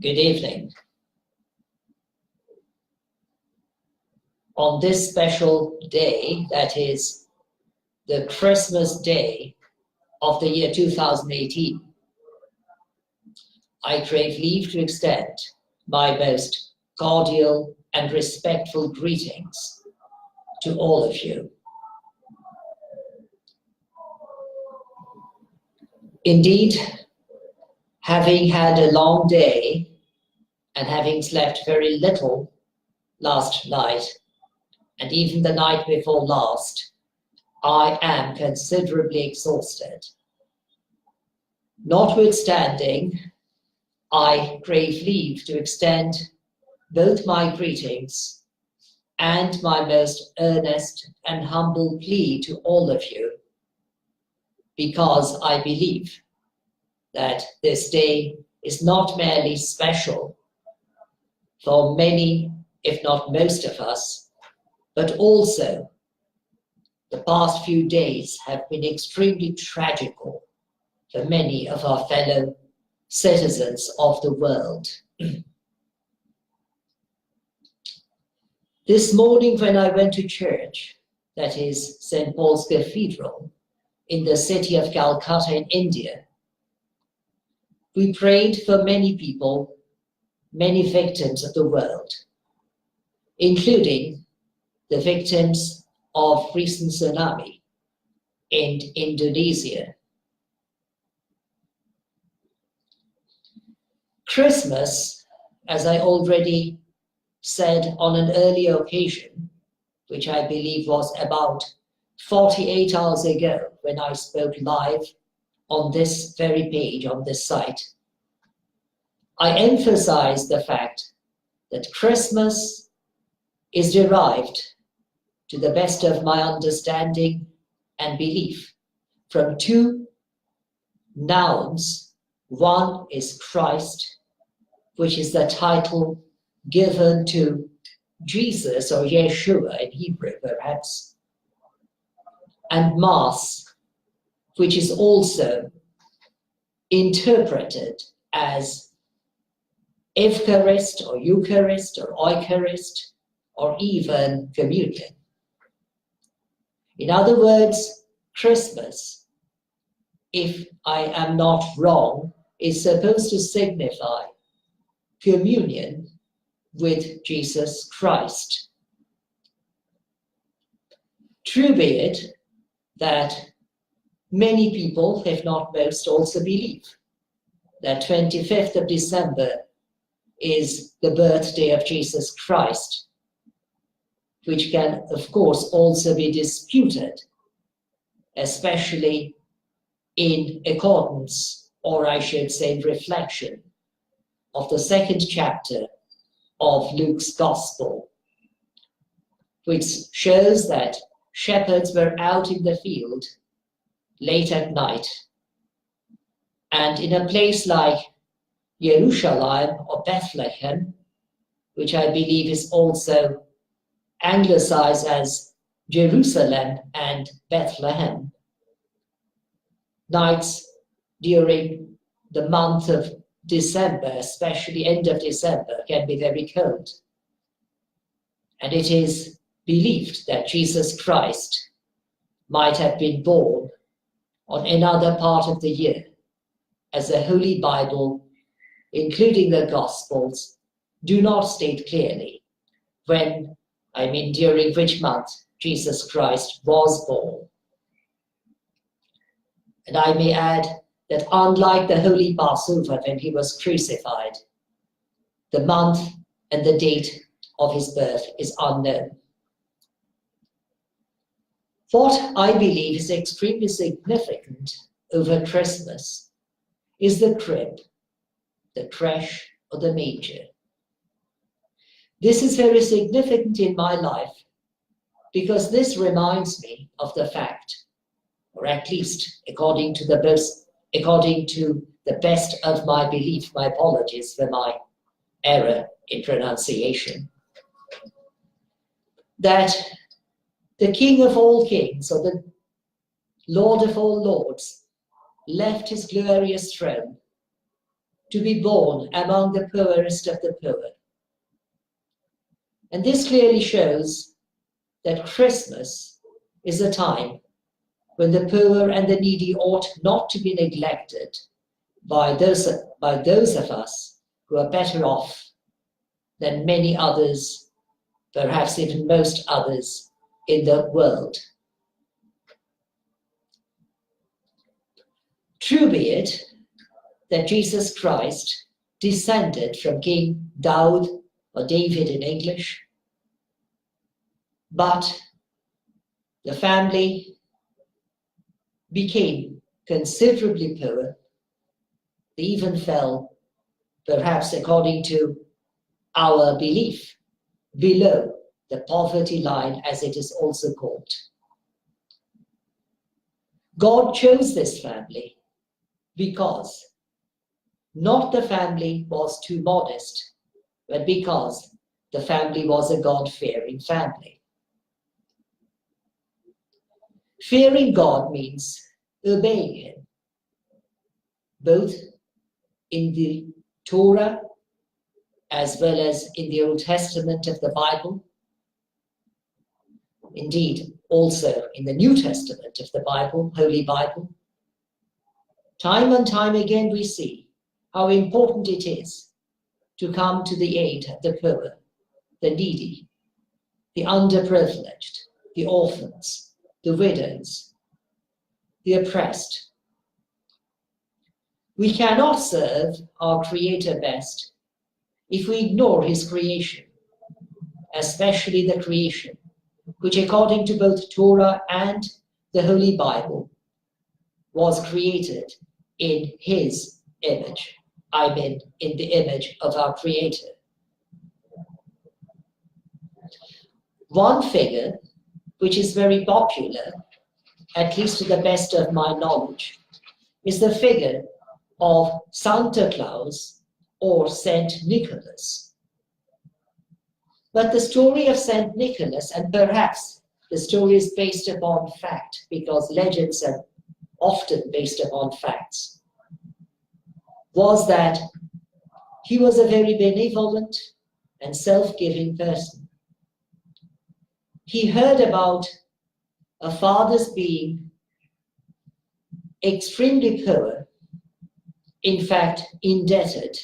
Good evening. On this special day, that is the Christmas day of the year 2018, I crave leave to extend my most cordial and respectful greetings to all of you. Indeed, having had a long day and having slept very little last night, and even the night before last, I am considerably exhausted. Notwithstanding, I crave leave to extend both my greetings and my most earnest and humble plea to all of you, because I believe that this day is not merely special for many, if not most of us, but also the past few days have been extremely tragical for many of our fellow citizens of the world. This morning when I went to church, that is St. Paul's Cathedral, in the city of Calcutta in India, we prayed for many people, many victims of the world, including the victims of recent tsunami in Indonesia. Christmas, as I already said on an earlier occasion, which I believe was about 48 hours ago when I spoke live on this very page, on this site, I emphasized the fact that Christmas is derived, to the best of my understanding and belief, from two nouns. One is Christ, which is the title given to Jesus, or Yeshua in Hebrew perhaps, and Mass, which is also interpreted as Eucharist or Eucharist or Eucharist or even communion. In other words, Christmas, if I am not wrong, is supposed to signify communion with Jesus Christ. True be it that many people, if not most, also believe that 25th of December is the birthday of Jesus Christ, which can, of course, also be disputed, especially in accordance, or I should say in reflection, of the second chapter of Luke's Gospel, which shows that shepherds were out in the field late at night, and in a place like Jerusalem or Bethlehem, which I believe is also anglicized as Jerusalem and Bethlehem, nights during the month of December, especially end of December, can be very cold. And it is believed that Jesus Christ might have been born on another part of the year, as the Holy Bible, including the Gospels, do not state clearly when, during which month Jesus Christ was born. And I may add that unlike the Holy Passover when he was crucified, the month and the date of his birth is unknown. What I believe is extremely significant over Christmas is the crib, the creche, or the manger. This is very significant in my life because this reminds me of the fact, or at least according to the best of my belief, my apologies for my error in pronunciation, that the King of all kings, or the Lord of all lords, left his glorious throne to be born among the poorest of the poor. And this clearly shows that Christmas is a time when the poor and the needy ought not to be neglected by those of us who are better off than many others, perhaps even most others in the world. True be it that Jesus Christ descended from King Daud, or David in English, but the family became considerably poor. They even fell, perhaps according to our belief, below the poverty line, as it is also called. God chose this family because not the family was too modest, but because the family was a God-fearing family. Fearing God means obeying Him, both in the Torah as well as in the Old Testament of the Bible. Indeed, also in the New Testament of the Bible, Holy Bible. Time and time again we see how important it is to come to the aid of the poor, the needy, the underprivileged, the orphans, the widows, the oppressed. We cannot serve our Creator best if we ignore His creation, especially the creation, which according to both Torah and the Holy Bible was created in His image. I mean, in the image of our Creator. One figure which is very popular, at least to the best of my knowledge, is the figure of Santa Claus or Saint Nicholas. But the story of Saint Nicholas, and perhaps the story is based upon fact, because legends are often based upon facts, was that he was a very benevolent and self-giving person. He heard about a father's being extremely poor, in fact indebted,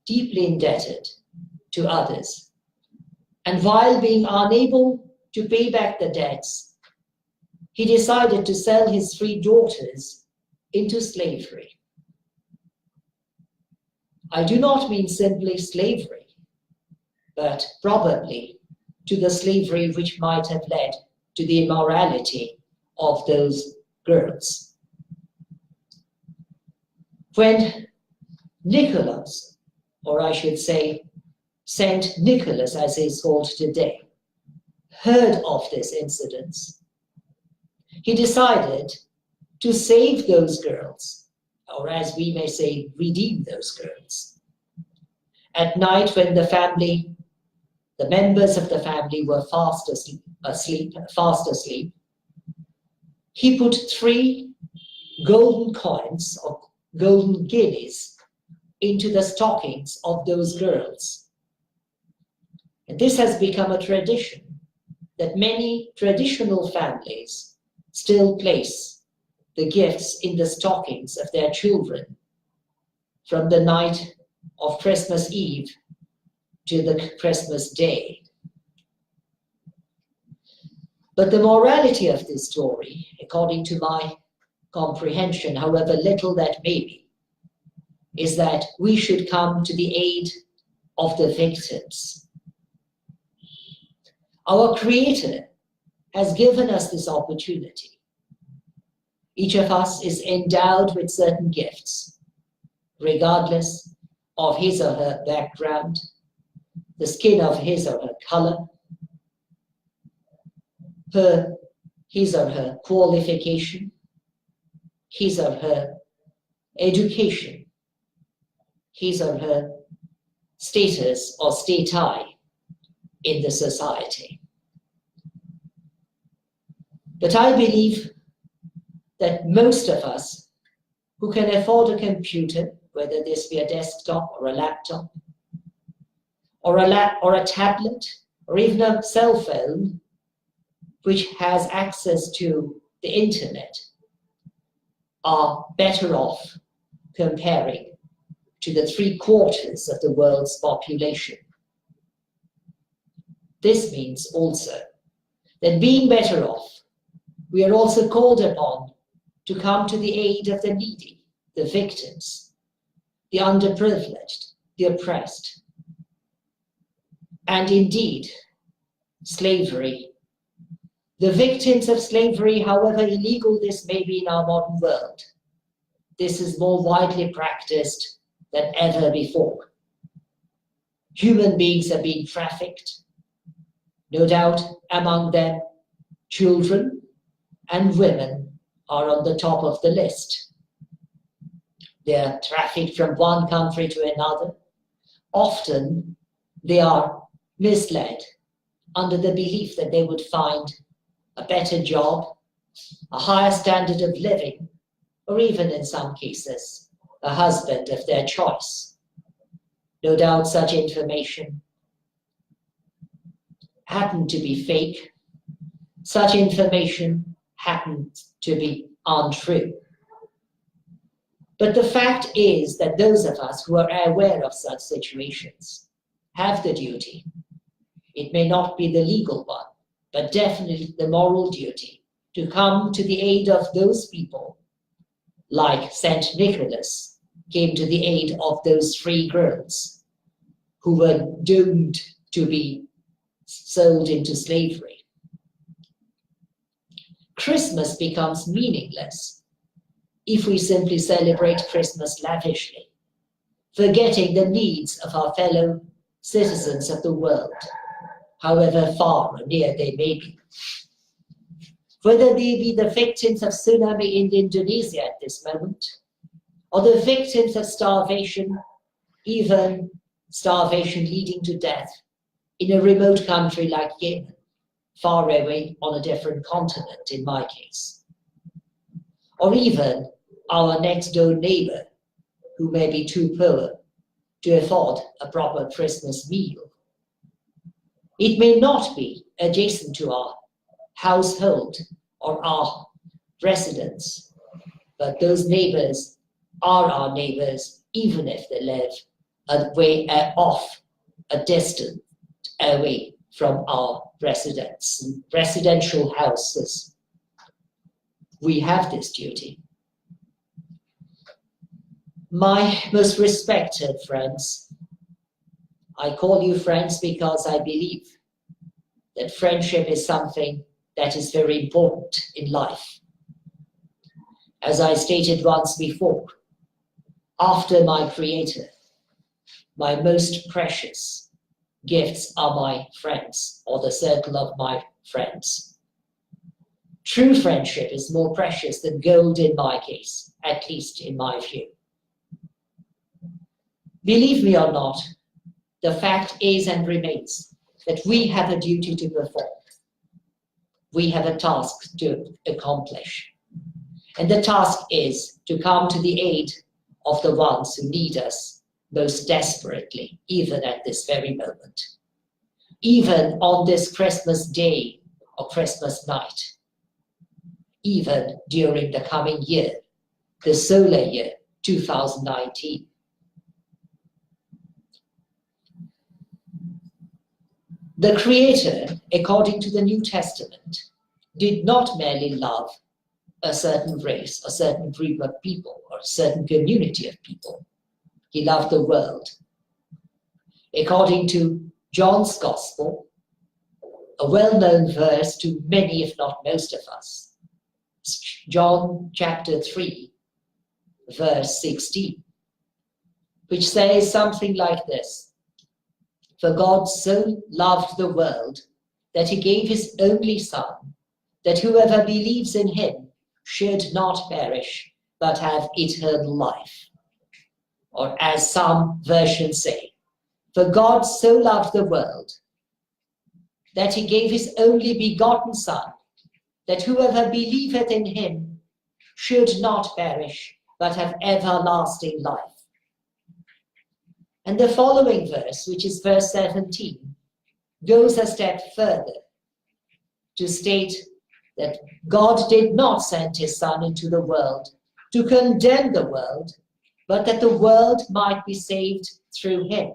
deeply indebted to others. And while being unable to pay back the debts, he decided to sell his 3 daughters into slavery. I do not mean simply slavery, but probably to the slavery which might have led to the immorality of those girls. When Nicholas, or I should say Saint Nicholas as he is called today, heard of this incident, he decided to save those girls, or as we may say, redeem those girls. At night when the members of the family were fast asleep, he put 3 golden coins or golden guineas into the stockings of those girls. And this has become a tradition that many traditional families still place the gifts in the stockings of their children from the night of Christmas Eve to the Christmas Day. But the morality of this story, according to my comprehension, however little that may be, is that we should come to the aid of the victims. Our Creator has given us this opportunity. Each of us is endowed with certain gifts, regardless of his or her background, the skin of his or her color, his or her qualification, his or her education, his or her status or stati in the society. But I believe that most of us who can afford a computer, whether this be a desktop or a laptop, or a tablet, or even a cell phone, which has access to the internet, are better off comparing to the 3/4 of the world's population. This means also that being better off, we are also called upon to come to the aid of the needy, the victims, the underprivileged, the oppressed. And indeed, slavery. The victims of slavery, however illegal this may be in our modern world, this is more widely practiced than ever before. Human beings are being trafficked, no doubt among them children and women are on the top of the list. They are trafficked from one country to another. Often they are misled under the belief that they would find a better job, a higher standard of living, or even in some cases, a husband of their choice. No doubt such information happened to be fake. Such information happened to be untrue. But the fact is that those of us who are aware of such situations have the duty. It may not be the legal one, but definitely the moral duty to come to the aid of those people, like St. Nicholas came to the aid of those 3 girls who were doomed to be sold into slavery. Christmas becomes meaningless if we simply celebrate Christmas lavishly, forgetting the needs of our fellow citizens of the world, however far or near they may be. Whether they be the victims of tsunami in Indonesia at this moment, or the victims of starvation, even starvation leading to death in a remote country like Yemen, far away on a different continent in my case, or even our next door neighbor who may be too poor to afford a proper Christmas meal. It may not be adjacent to our household or our residence, but those neighbors are our neighbors, even if they live a way off, a distance away from our residential houses. We have this duty. My most respected friends, I call you friends because I believe that friendship is something that is very important in life. As I stated once before, after my Creator, my most precious gifts are my friends, or the circle of my friends. True friendship is more precious than gold in my case, at least in my view. Believe me or not, the fact is and remains that we have a duty to perform. We have a task to accomplish. And the task is to come to the aid of the ones who need us most desperately, even at this very moment. Even on this Christmas day or Christmas night. Even during the coming year, the solar year 2019. The Creator, according to the New Testament, did not merely love a certain race, a certain group of people, or a certain community of people. He loved the world. According to John's Gospel, a well-known verse to many, if not most of us, John chapter 3, verse 16, which says something like this. For God so loved the world that he gave his only Son, that whoever believes in him should not perish, but have eternal life. Or as some versions say, for God so loved the world that he gave his only begotten Son, that whoever believeth in him should not perish, but have everlasting life. And the following verse, which is verse 17, goes a step further to state that God did not send his Son into the world to condemn the world, but that the world might be saved through him.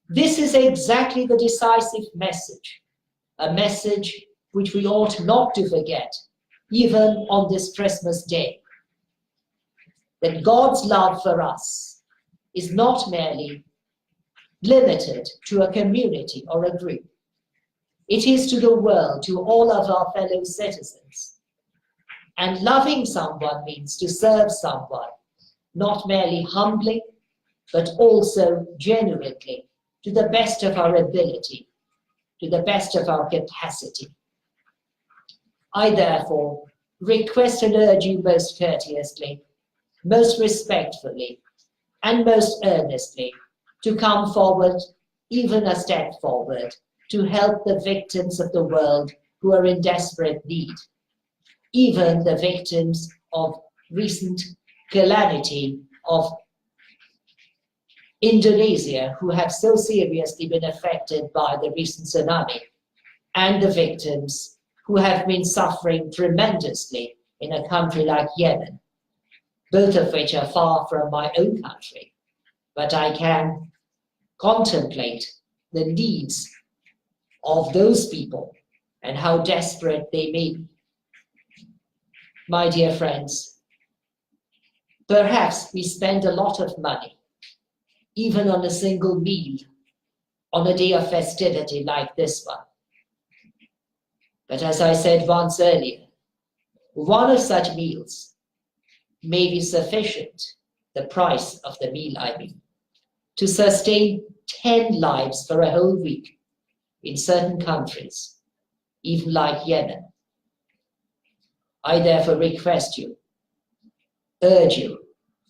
This is exactly the decisive message, a message which we ought not to forget, even on this Christmas day. That God's love for us is not merely limited to a community or a group. It is to the world, to all of our fellow citizens. And loving someone means to serve someone, not merely humbly, but also genuinely, to the best of our ability, to the best of our capacity. I therefore request and urge you most courteously, most respectfully, and most earnestly to come forward, even a step forward, to help the victims of the world who are in desperate need, even the victims of recent calamity of Indonesia, who have so seriously been affected by the recent tsunami, and the victims who have been suffering tremendously in a country like Yemen, both of which are far from my own country, but I can contemplate the needs of those people and how desperate they may be. My dear friends, perhaps we spend a lot of money, even on a single meal, on a day of festivity like this one. But as I said once earlier, one of such meals may be sufficient, the price of the meal I mean, to sustain 10 lives for a whole week in certain countries, even like Yemen. I therefore request you, urge you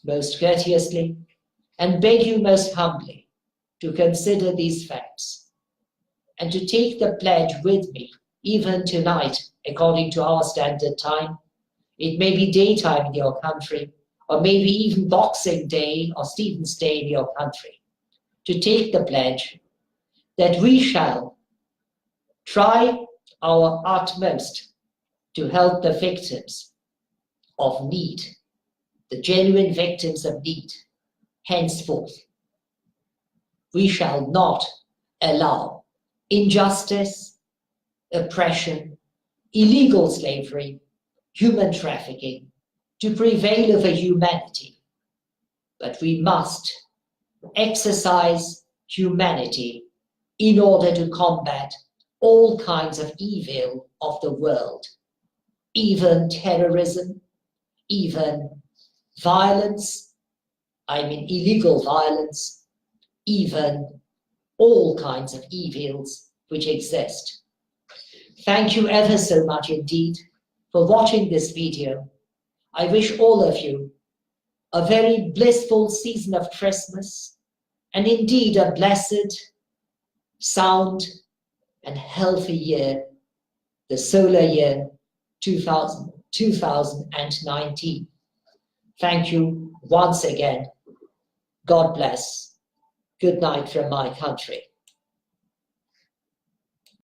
most courteously, and beg you most humbly to consider these facts and to take the pledge with me, even tonight, according to our standard time. It may be daytime in your country, or maybe even Boxing Day or Stephen's Day in your country, to take the pledge that we shall try our utmost to help the victims of need, the genuine victims of need. Henceforth, we shall not allow injustice, oppression, illegal slavery, human trafficking to prevail over humanity, but we must exercise humanity in order to combat all kinds of evil of the world, even terrorism, even violence, I mean illegal violence, even all kinds of evils which exist. Thank you ever so much indeed for watching this video. I wish all of you a very blissful season of Christmas, and indeed a blessed, sound, and healthy year, the solar year 2019. Thank you once again. God bless. Good night from my country.